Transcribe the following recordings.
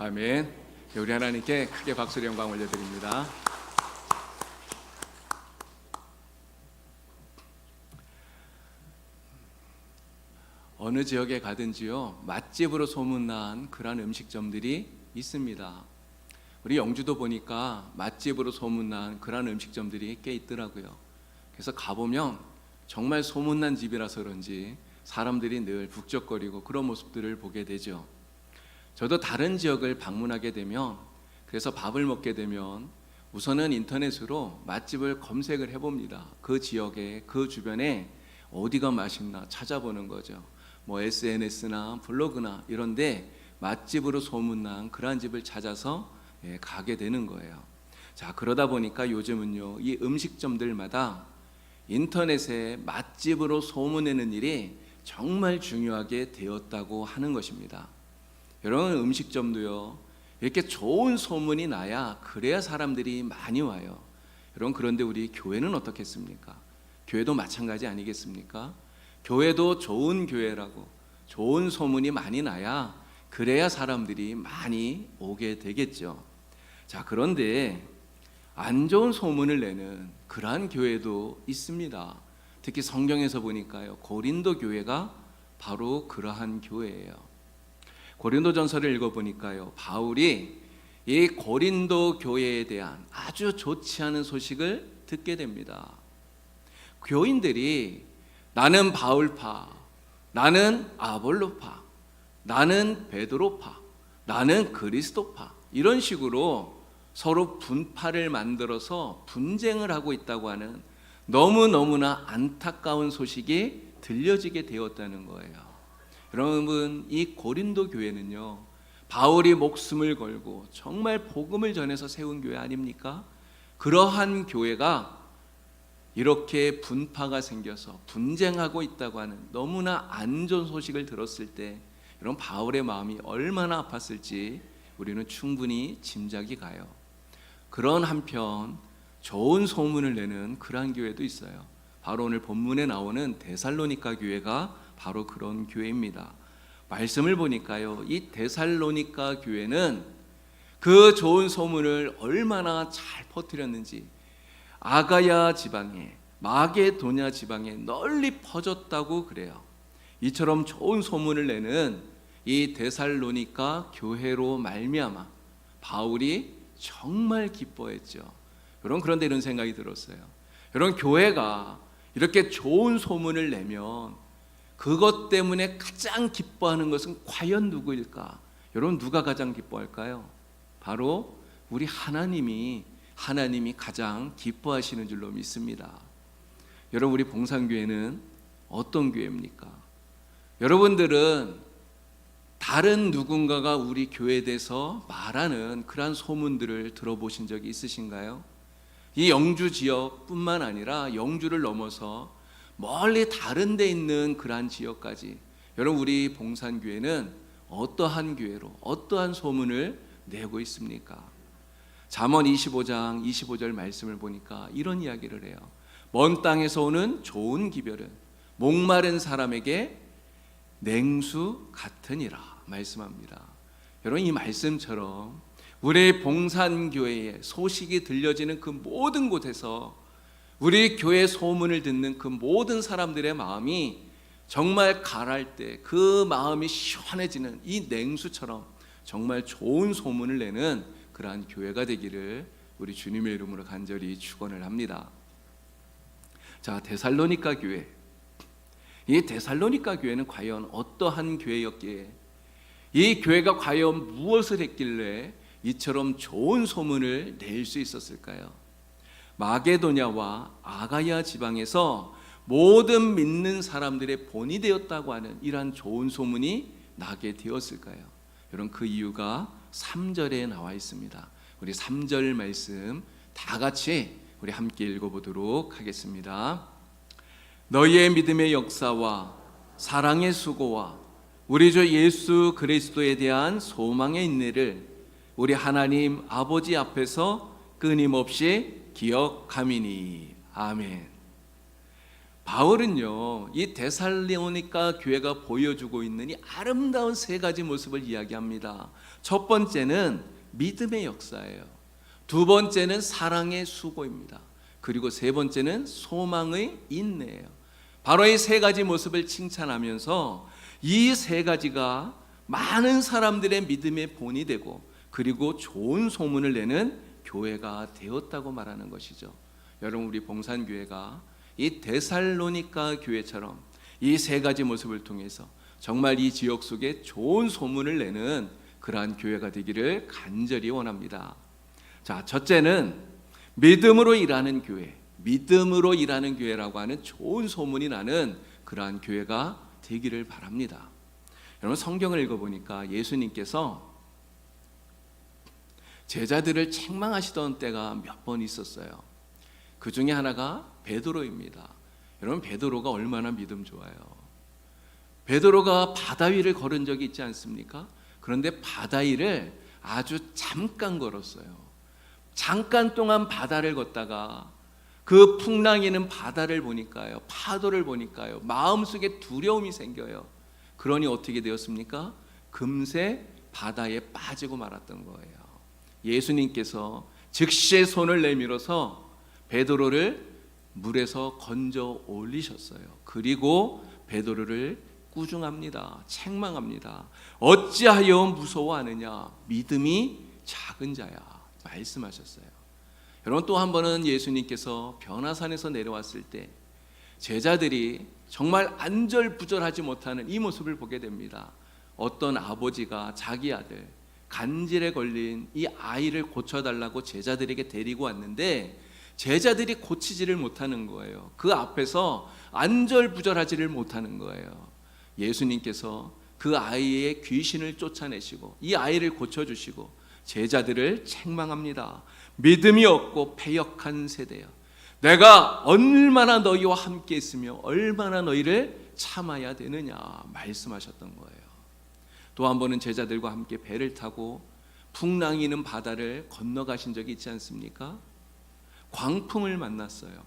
아멘. 우리 하나님께 크게 박수로 영광 올려드립니다. 어느 지역에 가든지요, 맛집으로 소문난 그런 음식점들이 있습니다. 우리 영주도 보니까 맛집으로 소문난 그런 음식점들이 꽤 있더라고요. 그래서 가보면 정말 소문난 집이라서 그런지 사람들이 늘 북적거리고 그런 모습들을 보게 되죠. 저도 다른 지역을 방문하게 되면, 그래서 밥을 먹게 되면 우선은 인터넷으로 맛집을 검색을 해봅니다. 그 지역에, 그 주변에 어디가 맛있나 찾아보는 거죠. 뭐 SNS나 블로그나 이런데 맛집으로 소문난 그런 집을 찾아서 가게 되는 거예요. 자, 그러다 보니까 요즘은요, 이 음식점들마다 인터넷에 맛집으로 소문내는 일이 정말 중요하게 되었다고 하는 것입니다. 여러분, 음식점도요, 이렇게 좋은 소문이 나야, 그래야 사람들이 많이 와요. 여러분, 그런데 우리 교회는 어떻겠습니까? 교회도 마찬가지 아니겠습니까? 교회도 좋은 교회라고 좋은 소문이 많이 나야, 그래야 사람들이 많이 오게 되겠죠. 자, 그런데 안 좋은 소문을 내는 그러한 교회도 있습니다. 특히 성경에서 보니까요, 고린도 교회가 바로 그러한 교회예요. 고린도전서를 읽어보니까요, 바울이 이 고린도 교회에 대한 아주 좋지 않은 소식을 듣게 됩니다. 교인들이 나는 바울파, 나는 아볼로파, 나는 베드로파, 나는 그리스도파, 이런 식으로 서로 분파를 만들어서 분쟁을 하고 있다고 하는 너무너무나 안타까운 소식이 들려지게 되었다는 거예요. 여러분, 이 고린도 교회는요, 바울이 목숨을 걸고 정말 복음을 전해서 세운 교회 아닙니까? 그러한 교회가 이렇게 분파가 생겨서 분쟁하고 있다고 하는 너무나 안 좋은 소식을 들었을 때, 여러분, 바울의 마음이 얼마나 아팠을지 우리는 충분히 짐작이 가요. 그런 한편 좋은 소문을 내는 그러한 교회도 있어요. 바로 오늘 본문에 나오는 데살로니가 교회가 바로 그런 교회입니다. 말씀을 보니까요, 이 데살로니가 교회는 그 좋은 소문을 얼마나 잘 퍼뜨렸는지 아가야 지방에, 마게도냐 지방에 널리 퍼졌다고 그래요. 이처럼 좋은 소문을 내는 이 데살로니가 교회로 말미암아 바울이 정말 기뻐했죠. 여러분, 그런데 이런 생각이 들었어요. 여러분, 교회가 이렇게 좋은 소문을 내면 그것 때문에 가장 기뻐하는 것은 과연 누구일까? 여러분, 누가 가장 기뻐할까요? 바로 우리 하나님이 가장 기뻐하시는 줄로 믿습니다. 여러분, 우리 봉산교회는 어떤 교회입니까? 여러분들은 다른 누군가가 우리 교회에 대해서 말하는 그러한 소문들을 들어보신 적이 있으신가요? 이 영주 지역뿐만 아니라 영주를 넘어서 멀리 다른 데 있는 그러한 지역까지, 여러분, 우리 봉산교회는 어떠한 교회로 어떠한 소문을 내고 있습니까? 잠언 25장 25절 말씀을 보니까 이런 이야기를 해요. 먼 땅에서 오는 좋은 기별은 목마른 사람에게 냉수 같으니라 말씀합니다. 여러분, 이 말씀처럼 우리 봉산교회의 소식이 들려지는 그 모든 곳에서 우리 교회 소문을 듣는 그 모든 사람들의 마음이 정말 가랄 때 그 마음이 시원해지는 이 냉수처럼 정말 좋은 소문을 내는 그러한 교회가 되기를 우리 주님의 이름으로 간절히 축원을 합니다. 자, 데살로니가 교회, 이 데살로니가 교회는 과연 어떠한 교회였기에, 이 교회가 과연 무엇을 했길래 이처럼 좋은 소문을 낼 수 있었을까요? 마게도냐와 아가야 지방에서 모든 믿는 사람들의 본이 되었다고 하는 이러한 좋은 소문이 나게 되었을까요? 여러분, 그 이유가 3절에 나와 있습니다. 우리 3절 말씀 다 같이 우리 함께 읽어보도록 하겠습니다. 너희의 믿음의 역사와 사랑의 수고와 우리 주 예수 그리스도에 대한 소망의 인내를 우리 하나님 아버지 앞에서 끊임없이 기억함이니. 아멘. 바울은요, 이 데살로니가 교회가 보여주고 있는 이 아름다운 세 가지 모습을 이야기합니다. 첫 번째는 믿음의 역사예요. 두 번째는 사랑의 수고입니다. 그리고 세 번째는 소망의 인내예요. 바로 이 세 가지 모습을 칭찬하면서 이 세 가지가 많은 사람들의 믿음의 본이 되고 그리고 좋은 소문을 내는 교회가 되었다고 말하는 것이죠. 여러분, 우리 봉산교회가 이 데살로니가 교회처럼 이 세 가지 모습을 통해서 정말 이 지역 속에 좋은 소문을 내는 그러한 교회가 되기를 간절히 원합니다. 자, 첫째는 믿음으로 일하는 교회, 믿음으로 일하는 교회라고 하는 좋은 소문이 나는 그러한 교회가 되기를 바랍니다. 여러분, 성경을 읽어보니까 예수님께서 제자들을 책망하시던 때가 몇 번 있었어요. 그 중에 하나가 베드로입니다. 여러분, 베드로가 얼마나 믿음 좋아요. 베드로가 바다 위를 걸은 적이 있지 않습니까? 그런데 바다 위를 아주 잠깐 걸었어요. 잠깐 동안 바다를 걷다가 그 풍랑이는 바다를 보니까요, 파도를 보니까요, 마음속에 두려움이 생겨요. 그러니 어떻게 되었습니까? 금세 바다에 빠지고 말았던 거예요. 예수님께서 즉시 손을 내밀어서 베드로를 물에서 건져 올리셨어요. 그리고 베드로를 꾸중합니다. 책망합니다. 어찌하여 무서워하느냐? 믿음이 작은 자야. 말씀하셨어요. 여러분, 또 한 번은 예수님께서 변화산에서 내려왔을 때 제자들이 정말 안절부절하지 못하는 이 모습을 보게 됩니다. 어떤 아버지가 자기 아들, 간질에 걸린 이 아이를 고쳐달라고 제자들에게 데리고 왔는데 제자들이 고치지를 못하는 거예요. 그 앞에서 안절부절하지를 못하는 거예요. 예수님께서 그 아이의 귀신을 쫓아내시고 이 아이를 고쳐주시고 제자들을 책망합니다. 믿음이 없고 패역한 세대여, 내가 얼마나 너희와 함께 있으며 얼마나 너희를 참아야 되느냐 말씀하셨던 거예요. 또 한 번은 제자들과 함께 배를 타고 풍랑이는 바다를 건너가신 적이 있지 않습니까? 광풍을 만났어요.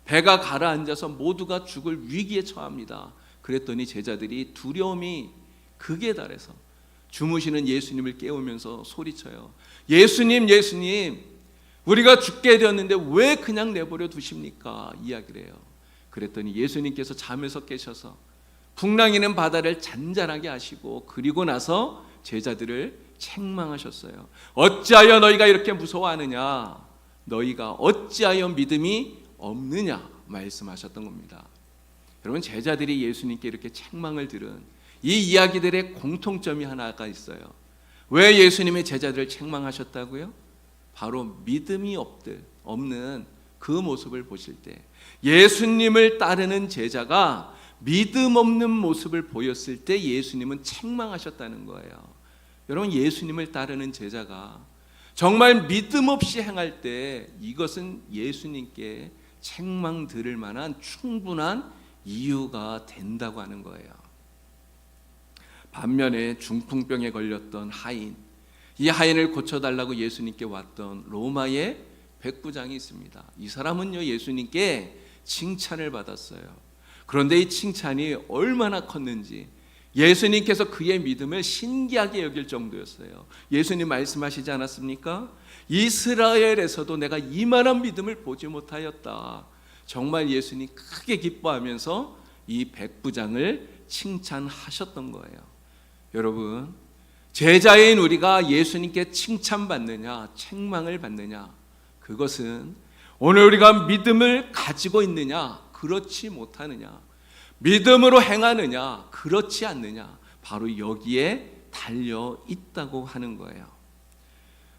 배가 가라앉아서 모두가 죽을 위기에 처합니다. 그랬더니 제자들이 두려움이 극에 달해서 주무시는 예수님을 깨우면서 소리쳐요. 예수님, 예수님, 우리가 죽게 되었는데 왜 그냥 내버려 두십니까? 이야기를 해요. 그랬더니 예수님께서 잠에서 깨셔서 풍랑이는 바다를 잔잔하게 하시고 그리고 나서 제자들을 책망하셨어요. 어찌하여 너희가 이렇게 무서워하느냐? 너희가 어찌하여 믿음이 없느냐? 말씀하셨던 겁니다. 여러분, 제자들이 예수님께 이렇게 책망을 들은 이 이야기들의 공통점이 하나가 있어요. 왜 예수님의 제자들을 책망하셨다고요? 바로 믿음이 없는 그 모습을 보실 때 예수님을 따르는 제자가 믿음 없는 모습을 보였을 때 예수님은 책망하셨다는 거예요. 여러분, 예수님을 따르는 제자가 정말 믿음 없이 행할 때 이것은 예수님께 책망 들을 만한 충분한 이유가 된다고 하는 거예요. 반면에 중풍병에 걸렸던 하인, 이 하인을 고쳐달라고 예수님께 왔던 로마의 백부장이 있습니다. 이 사람은요, 예수님께 칭찬을 받았어요. 그런데 이 칭찬이 얼마나 컸는지 예수님께서 그의 믿음을 신기하게 여길 정도였어요. 예수님 말씀하시지 않았습니까? 이스라엘에서도 내가 이만한 믿음을 보지 못하였다. 정말 예수님 크게 기뻐하면서 이 백부장을 칭찬하셨던 거예요. 여러분, 제자인 우리가 예수님께 칭찬받느냐 책망을 받느냐, 그것은 오늘 우리가 믿음을 가지고 있느냐 그렇지 못하느냐, 믿음으로 행하느냐 그렇지 않느냐, 바로 여기에 달려 있다고 하는 거예요.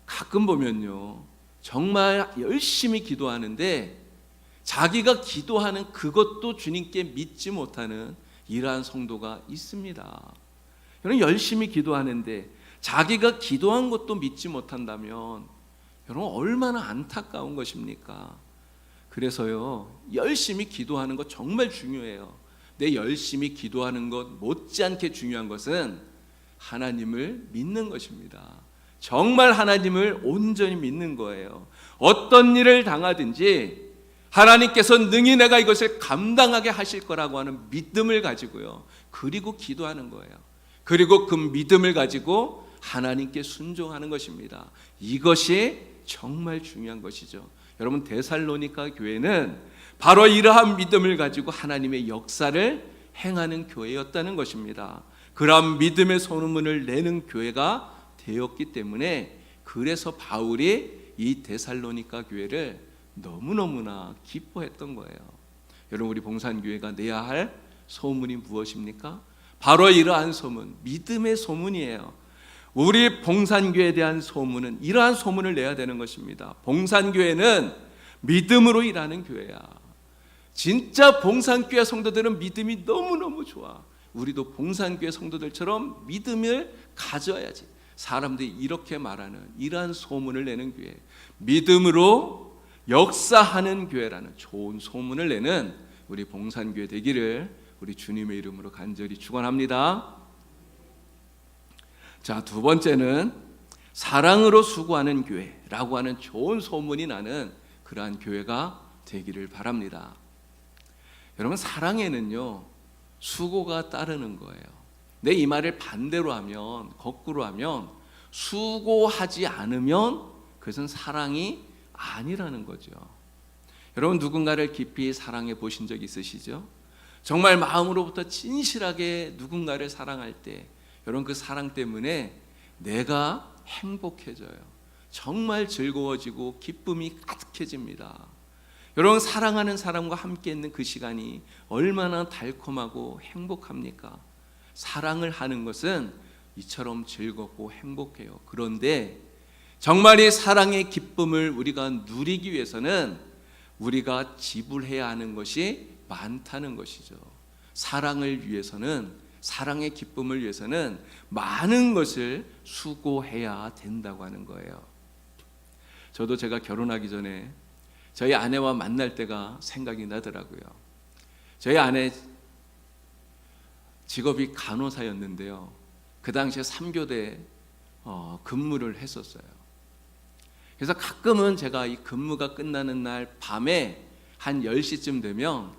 가끔 보면요, 정말 열심히 기도하는데 자기가 기도하는 그것도 주님께 믿지 못하는 이러한 성도가 있습니다. 여러분, 열심히 기도하는데 자기가 기도한 것도 믿지 못한다면 여러분 얼마나 안타까운 것입니까? 그래서요, 열심히 기도하는 것 정말 중요해요. 내 열심히 기도하는 것 못지않게 중요한 것은 하나님을 믿는 것입니다. 정말 하나님을 온전히 믿는 거예요. 어떤 일을 당하든지 하나님께서 능히 내가 이것을 감당하게 하실 거라고 하는 믿음을 가지고요. 그리고 기도하는 거예요. 그리고 그 믿음을 가지고 하나님께 순종하는 것입니다. 이것이 정말 중요한 것이죠. 여러분, 데살로니가 교회는 바로 이러한 믿음을 가지고 하나님의 역사를 행하는 교회였다는 것입니다. 그러한 믿음의 소문을 내는 교회가 되었기 때문에, 그래서 바울이 이 데살로니가 교회를 너무너무나 기뻐했던 거예요. 여러분, 우리 봉산교회가 내야 할 소문이 무엇입니까? 바로 이러한 소문, 믿음의 소문이에요. 우리 봉산교회에 대한 소문은 이러한 소문을 내야 되는 것입니다. 봉산교회는 믿음으로 일하는 교회야. 진짜 봉산교회 성도들은 믿음이 너무너무 좋아. 우리도 봉산교회 성도들처럼 믿음을 가져야지. 사람들이 이렇게 말하는 이러한 소문을 내는 교회, 믿음으로 역사하는 교회라는 좋은 소문을 내는 우리 봉산교회 되기를 우리 주님의 이름으로 간절히 축원합니다. 자, 두 번째는 사랑으로 수고하는 교회라고 하는 좋은 소문이 나는 그러한 교회가 되기를 바랍니다. 여러분, 사랑에는요 수고가 따르는 거예요. 내 이 말을 반대로 하면, 거꾸로 하면, 수고하지 않으면 그것은 사랑이 아니라는 거죠. 여러분, 누군가를 깊이 사랑해 보신 적 있으시죠? 정말 마음으로부터 진실하게 누군가를 사랑할 때 여러분, 그 사랑 때문에 내가 행복해져요. 정말 즐거워지고 기쁨이 가득해집니다. 여러분, 사랑하는 사람과 함께 있는 그 시간이 얼마나 달콤하고 행복합니까? 사랑을 하는 것은 이처럼 즐겁고 행복해요. 그런데 정말 이 사랑의 기쁨을 우리가 누리기 위해서는 우리가 지불해야 하는 것이 많다는 것이죠. 사랑을 위해서는, 사랑의 기쁨을 위해서는 많은 것을 수고해야 된다고 하는 거예요. 저도 제가 결혼하기 전에 저희 아내와 만날 때가 생각이 나더라고요. 저희 아내 직업이 간호사였는데요, 그 당시에 3교대 근무를 했었어요. 그래서 가끔은 제가 이 근무가 끝나는 날 밤에 한 10시쯤 되면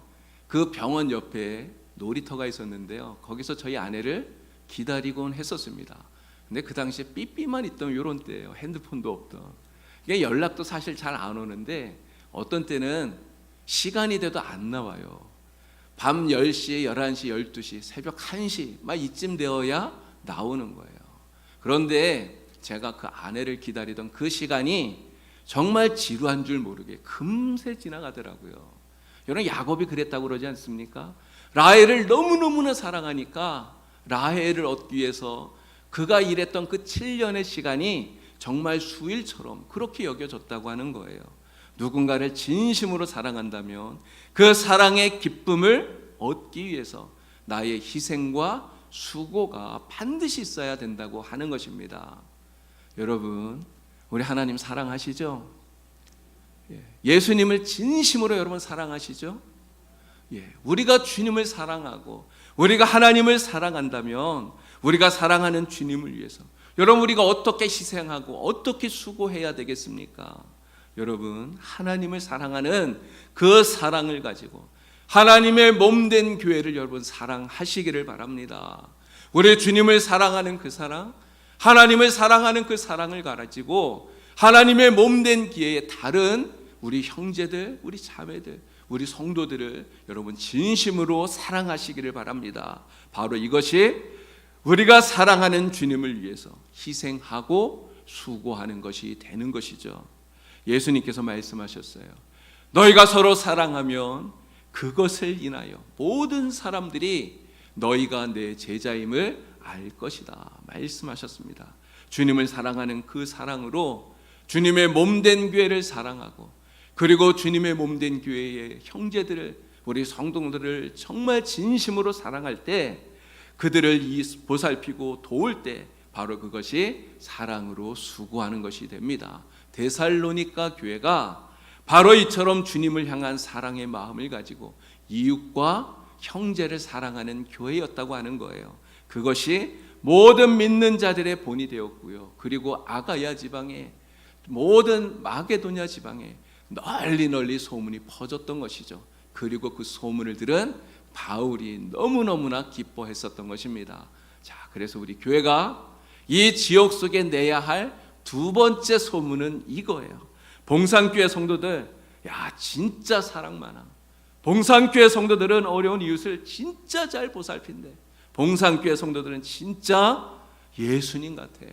그 병원 옆에 놀이터가 있었는데요, 거기서 저희 아내를 기다리곤 했었습니다. 근데 그 당시에 삐삐만 있던 이런 때예요. 핸드폰도 없던. 이게 연락도 사실 잘 안 오는데 어떤 때는 시간이 돼도 안 나와요. 밤 10시, 11시, 12시, 새벽 1시 막 이쯤 되어야 나오는 거예요. 그런데 제가 그 아내를 기다리던 그 시간이 정말 지루한 줄 모르게 금세 지나가더라고요. 여러분, 야곱이 그랬다고 그러지 않습니까? 라헬을 너무너무나 사랑하니까 라헬을 얻기 위해서 그가 일했던 그 7년의 시간이 정말 수일처럼 그렇게 여겨졌다고 하는 거예요. 누군가를 진심으로 사랑한다면 그 사랑의 기쁨을 얻기 위해서 나의 희생과 수고가 반드시 있어야 된다고 하는 것입니다. 여러분, 우리 하나님 사랑하시죠? 예수님을 진심으로 여러분 사랑하시죠? 우리가 주님을 사랑하고 우리가 하나님을 사랑한다면 우리가 사랑하는 주님을 위해서 여러분, 우리가 어떻게 희생하고 어떻게 수고해야 되겠습니까? 여러분, 하나님을 사랑하는 그 사랑을 가지고 하나님의 몸된 교회를 여러분 사랑하시기를 바랍니다. 우리 주님을 사랑하는 그 사랑, 하나님을 사랑하는 그 사랑을 가지고 하나님의 몸된 교회의 다른 우리 형제들, 우리 자매들, 우리 성도들을 여러분 진심으로 사랑하시기를 바랍니다. 바로 이것이 우리가 사랑하는 주님을 위해서 희생하고 수고하는 것이 되는 것이죠. 예수님께서 말씀하셨어요. 너희가 서로 사랑하면 그것을 인하여 모든 사람들이 너희가 내 제자임을 알 것이다 말씀하셨습니다. 주님을 사랑하는 그 사랑으로 주님의 몸된 교회를 사랑하고, 그리고 주님의 몸된 교회의 형제들을, 우리 성도들을 정말 진심으로 사랑할 때, 그들을 보살피고 도울 때 바로 그것이 사랑으로 수고하는 것이 됩니다. 데살로니가 교회가 바로 이처럼 주님을 향한 사랑의 마음을 가지고 이웃과 형제를 사랑하는 교회였다고 하는 거예요. 그것이 모든 믿는 자들의 본이 되었고요. 그리고 아가야 지방에, 모든 마게도냐 지방에 널리 소문이 퍼졌던 것이죠. 그리고 그 소문을 들은 바울이 너무너무나 기뻐했었던 것입니다. 자, 그래서 우리 교회가 이 지역 속에 내야 할 두 번째 소문은 이거예요. 봉산교회 성도들, 야, 진짜 사랑 많아. 봉산교회 성도들은 어려운 이웃을 진짜 잘 보살핀대. 봉산교회 성도들은 진짜 예수님 같아.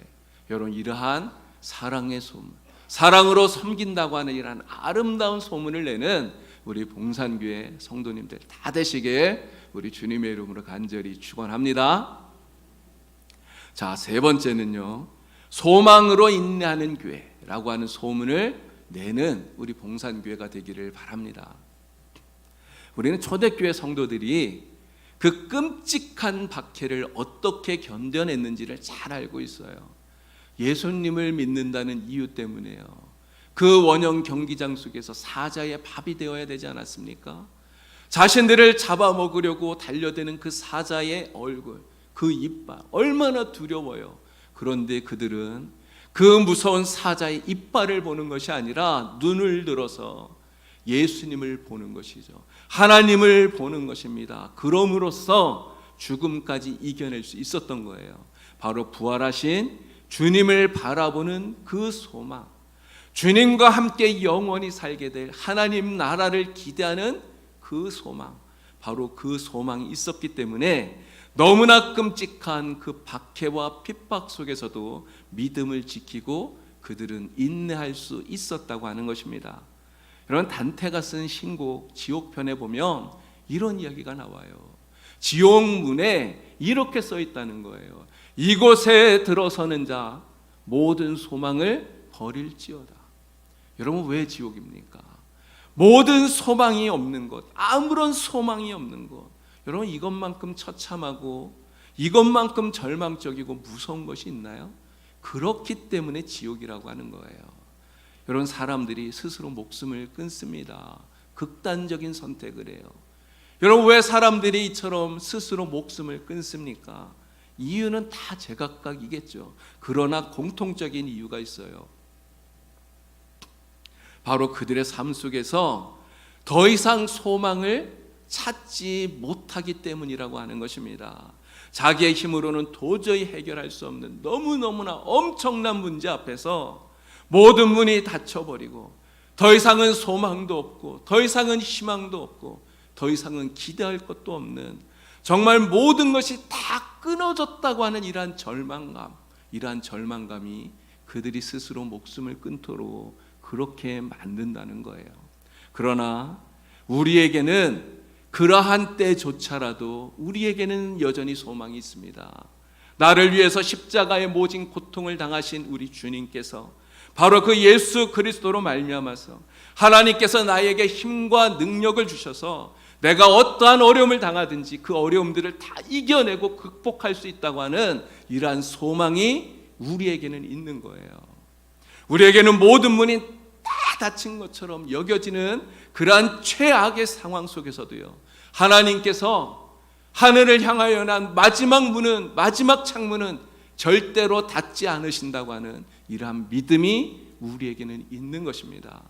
여러분, 이러한 사랑의 소문, 사랑으로 섬긴다고 하는 이러한 아름다운 소문을 내는 우리 봉산교회 성도님들 다 되시길 우리 주님의 이름으로 간절히 축원합니다. 자, 세 번째는요, 소망으로 인내하는 교회라고 하는 소문을 내는 우리 봉산교회가 되기를 바랍니다. 우리는 초대교회 성도들이 그 끔찍한 박해를 어떻게 견뎌냈는지를 잘 알고 있어요. 예수님을 믿는다는 이유 때문에요. 그 원형 경기장 속에서 사자의 밥이 되어야 되지 않았습니까? 자신들을 잡아먹으려고 달려드는 그 사자의 얼굴, 그 이빨, 얼마나 두려워요. 그런데 그들은 그 무서운 사자의 이빨을 보는 것이 아니라 눈을 들어서 예수님을 보는 것이죠. 하나님을 보는 것입니다. 그럼으로써 죽음까지 이겨낼 수 있었던 거예요. 바로 부활하신 주님을 바라보는 그 소망, 주님과 함께 영원히 살게 될 하나님 나라를 기대하는 그 소망, 바로 그 소망이 있었기 때문에 너무나 끔찍한 그 박해와 핍박 속에서도 믿음을 지키고 그들은 인내할 수 있었다고 하는 것입니다. 여러분, 단테가 쓴 신곡 지옥편에 보면 이런 이야기가 나와요. 지옥문에 이렇게 써 있다는 거예요. 이곳에 들어서는 자 모든 소망을 버릴지어다. 여러분, 왜 지옥입니까? 모든 소망이 없는 것, 아무런 소망이 없는 것. 여러분, 이것만큼 처참하고 이것만큼 절망적이고 무서운 것이 있나요? 그렇기 때문에 지옥이라고 하는 거예요. 여러분, 사람들이 스스로 목숨을 끊습니다. 극단적인 선택을 해요. 여러분, 왜 사람들이 이처럼 스스로 목숨을 끊습니까? 이유는 다 제각각이겠죠. 그러나 공통적인 이유가 있어요. 바로 그들의 삶 속에서 더 이상 소망을 찾지 못하기 때문이라고 하는 것입니다. 자기의 힘으로는 도저히 해결할 수 없는 너무너무나 엄청난 문제 앞에서 모든 문이 닫혀버리고 더 이상은 소망도 없고 더 이상은 희망도 없고 더 이상은 기대할 것도 없는, 정말 모든 것이 다 끊어졌다고 하는 이러한 절망감이 그들이 스스로 목숨을 끊도록 그렇게 만든다는 거예요. 그러나 우리에게는 그러한 때조차라도 우리에게는 여전히 소망이 있습니다. 나를 위해서 십자가의 모진 고통을 당하신 우리 주님께서 바로 그 예수 그리스도로 말미암아서 하나님께서 나에게 힘과 능력을 주셔서 내가 어떠한 어려움을 당하든지 그 어려움들을 다 이겨내고 극복할 수 있다고 하는 이러한 소망이 우리에게는 있는 거예요. 우리에게는 모든 문이 다 닫힌 것처럼 여겨지는 그러한 최악의 상황 속에서도요, 하나님께서 하늘을 향하여 난 마지막 창문은 절대로 닫지 않으신다고 하는 이러한 믿음이 우리에게는 있는 것입니다.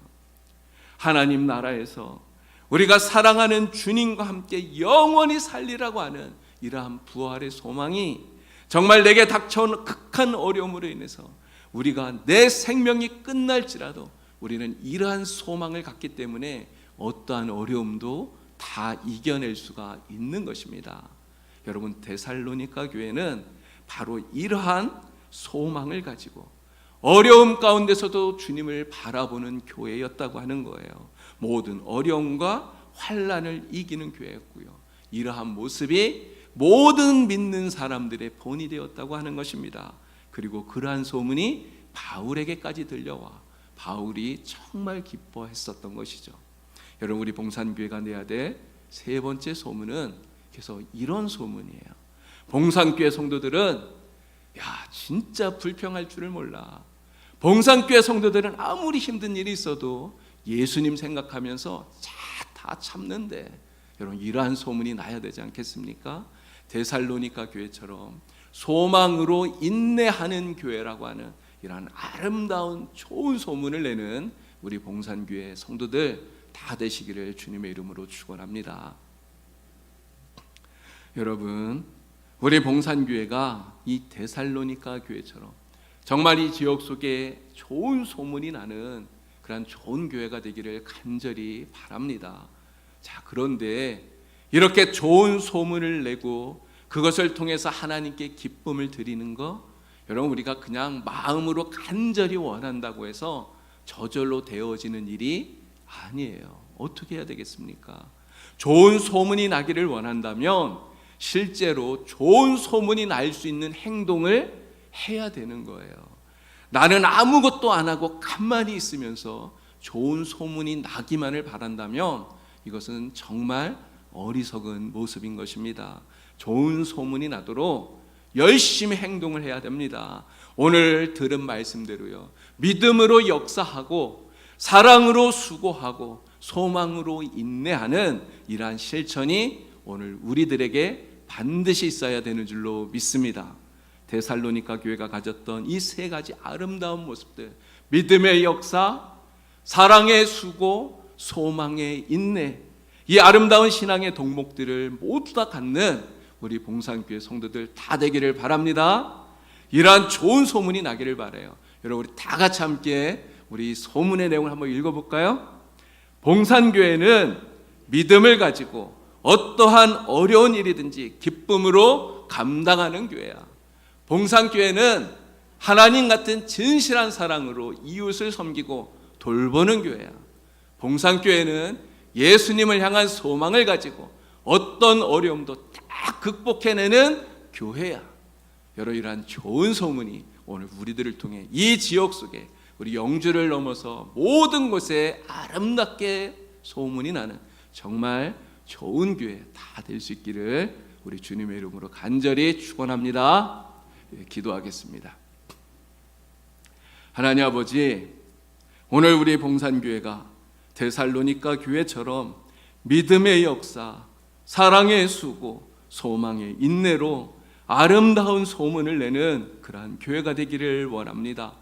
하나님 나라에서 우리가 사랑하는 주님과 함께 영원히 살리라고 하는 이러한 부활의 소망이 정말 내게 닥쳐온 극한 어려움으로 인해서 우리가 내 생명이 끝날지라도 우리는 이러한 소망을 갖기 때문에 어떠한 어려움도 다 이겨낼 수가 있는 것입니다. 여러분, 데살로니가 교회는 바로 이러한 소망을 가지고 어려움 가운데서도 주님을 바라보는 교회였다고 하는 거예요. 모든 어려움과 환난을 이기는 교회였고요. 이러한 모습이 모든 믿는 사람들의 본이 되었다고 하는 것입니다. 그리고 그러한 소문이 바울에게까지 들려와 바울이 정말 기뻐했었던 것이죠. 여러분, 우리 봉산교회가 내야 될 세 번째 소문은 그래서 이런 소문이에요. 봉산교회 성도들은 진짜 불평할 줄을 몰라. 봉산교회 성도들은 아무리 힘든 일이 있어도 예수님 생각하면서 다 참는데, 여러분, 이러한 소문이 나야 되지 않겠습니까? 데살로니가 교회처럼 소망으로 인내하는 교회라고 하는 이러한 아름다운 좋은 소문을 내는 우리 봉산교회 성도들 다 되시기를 주님의 이름으로 축원합니다. 여러분, 우리 봉산교회가 이 데살로니가 교회처럼 정말 이 지역 속에 좋은 소문이 나는 그런 좋은 교회가 되기를 간절히 바랍니다. 자, 그런데 이렇게 좋은 소문을 내고 그것을 통해서 하나님께 기쁨을 드리는 거, 여러분, 우리가 그냥 마음으로 간절히 원한다고 해서 저절로 되어지는 일이 아니에요. 어떻게 해야 되겠습니까? 좋은 소문이 나기를 원한다면 실제로 좋은 소문이 날 수 있는 행동을 해야 되는 거예요. 나는 아무것도 안 하고 가만히 있으면서 좋은 소문이 나기만을 바란다면 이것은 정말 어리석은 모습인 것입니다. 좋은 소문이 나도록 열심히 행동을 해야 됩니다. 오늘 들은 말씀대로요, 믿음으로 역사하고 사랑으로 수고하고 소망으로 인내하는 이러한 실천이 오늘 우리들에게 반드시 있어야 되는 줄로 믿습니다. 데살로니가 교회가 가졌던 이 세 가지 아름다운 모습들, 믿음의 역사, 사랑의 수고, 소망의 인내, 이 아름다운 신앙의 덕목들을 모두 다 갖는 우리 봉산교회 성도들 다 되기를 바랍니다. 이러한 좋은 소문이 나기를 바라요. 여러분, 우리 다 같이 함께 우리 소문의 내용을 한번 읽어볼까요? 봉산교회는 믿음을 가지고 어떠한 어려운 일이든지 기쁨으로 감당하는 교회야. 봉산교회는 하나님 같은 진실한 사랑으로 이웃을 섬기고 돌보는 교회야. 봉산교회는 예수님을 향한 소망을 가지고 어떤 어려움도 다 극복해내는 교회야. 여러 이러한 좋은 소문이 오늘 우리들을 통해 이 지역 속에 우리 영주를 넘어서 모든 곳에 아름답게 소문이 나는 정말 좋은 교회 다 될 수 있기를 우리 주님의 이름으로 간절히 축원합니다. 기도하겠습니다. 하나님 아버지, 오늘 우리 봉산교회가 데살로니가 교회처럼 믿음의 역사, 사랑의 수고, 소망의 인내로 아름다운 소문을 내는 그러한 교회가 되기를 원합니다.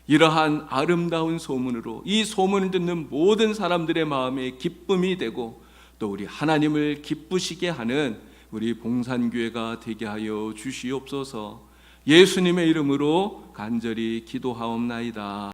이러한 아름다운 소문으로 이 소문을 듣는 모든 사람들의 마음에 기쁨이 되고 또 우리 하나님을 기쁘시게 하는 우리 봉산교회가 되게 하여 주시옵소서. 예수님의 이름으로 간절히 기도하옵나이다.